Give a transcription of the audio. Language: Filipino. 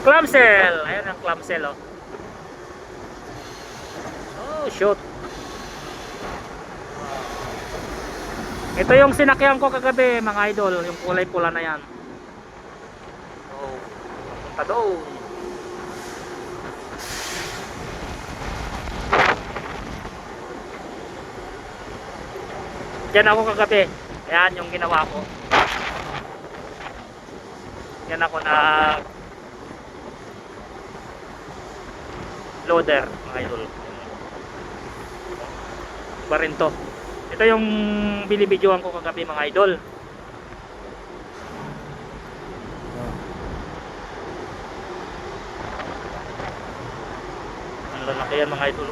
Clamshell. Ayan ang clamshell, oh. Oh, shoot. Ito yung sinakyan ko kagabi, mga idol, yung kulay pula na yan. Oh, punta doon. Diyan ako kagabi. Ayan yung ginawa ko. Yan ako na loader, mga idol. Iba rin to. Ito yung binibidyohan ko kagabi, mga idol. Ang lalaki yan, mga idol.